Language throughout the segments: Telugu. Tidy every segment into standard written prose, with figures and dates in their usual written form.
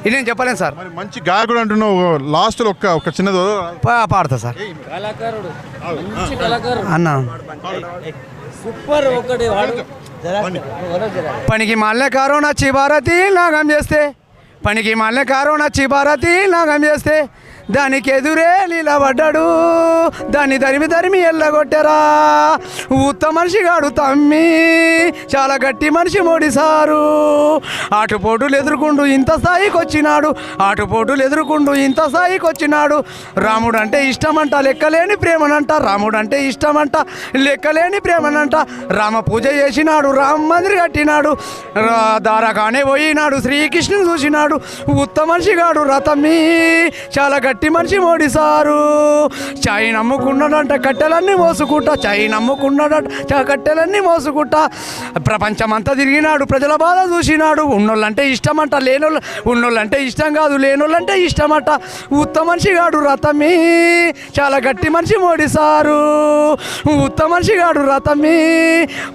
ఇది నేను చెప్పలేను సార్. మరి మంచి గాయకుడు అంటున్నావు, లాస్ట్లో ఒక చిన్నది పాడతా సార్ కళాకారుడు, మంచి కళాకారుడు అన్న. సూపర్. ఒకటి పనికి మళ్ళీ కరోనా వచ్చి భారతి నాగం చేస్తే, పనికి మళ్ళీ కరోనా వచ్చి భారతి నాగం చేస్తే, దానికి ఎదురే నిలబడ్డాడు, దాన్ని తరిమి ఎల్లగొట్టరా. ఉత్త మనిషి గాడు తమ్మి, చాలా గట్టి మనిషి మోడీ సారు. ఆటుపోటులు ఎదుర్కొండు ఇంత స్థాయికి వచ్చినాడు, ఆటుపోటులు ఎదుర్కొండు ఇంత స్థాయికి వచ్చినాడు. రాముడు అంటే ఇష్టమంట లెక్కలేని ప్రేమనంట, రాముడు అంటే ఇష్టమంట లెక్కలేని ప్రేమనంట. రామ పూజ చేసినాడు, రామ మందిర్ కట్టినాడు, దారాగానే పోయినాడు, శ్రీకృష్ణుని చూసినాడు. ఉత్త మనిషి గాడు రతమ్మి, చాలా గట్టి మనిషి మోడీ సారు. చాయ్ నమ్ముకున్నాడంట కట్టెలన్నీ మోసుకుంటా, చాయ్ నమ్ముకున్నాడంట కట్టెలన్నీ మోసుకుంటా. ప్రపంచమంతా తిరిగినాడు, ప్రజల బాధ చూసినాడు. ఉన్నోళ్ళంటే ఇష్టమంట, లేనోళ్ళు ఉన్నోళ్ళంటే ఇష్టం కాదు, లేనోళ్ళంటే ఇష్టమట. ఉత్త మనిషి గాడు రతమి, చాలా గట్టి మనిషి మోడీ సారు. ఉత్త మనిషి గాడు రతమి,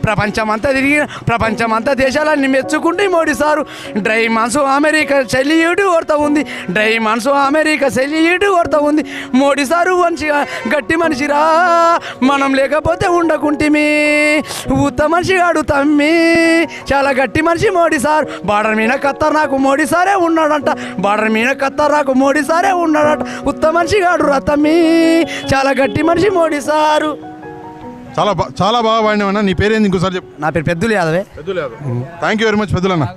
ప్రపంచమంతా తిరిగి ప్రపంచమంతా దేశాలన్నీ మెచ్చుకుంటే మోడీ సారు. డ్రై మనసు అమెరికా సెల్యూట్ కొడతా ఉంది, డ్రై మనసు అమెరికా సెల్యూట్ కొడతా ఉంది. మోడీ సారు మంచిగా గట్టి మనిషిరా, మనం లేకపోతే ఉండకుంటిమి. ఉత్త మనిషి గాడు తమ్మి, చాలా గట్టి మనిషి మోడీ సార్. బార్డర్ మీద కత్తర్ నాకు మోడీ సారే ఉన్నాడంట, బార్డర్ మీద కత్తర్ నాకు మోడీ సారే ఉన్నాడంట. ఉత్త మనిషి గాడు రతమ్మి, చాలా గట్టి మనిషి మోడీ సారు. చాలా బాగా పాడినావన్నా. నీ పేరేంది ఇంకోసారి చెప్పు. నా పేరు పెద్దులు యాదవే. Thank you very much పెద్దలన్న.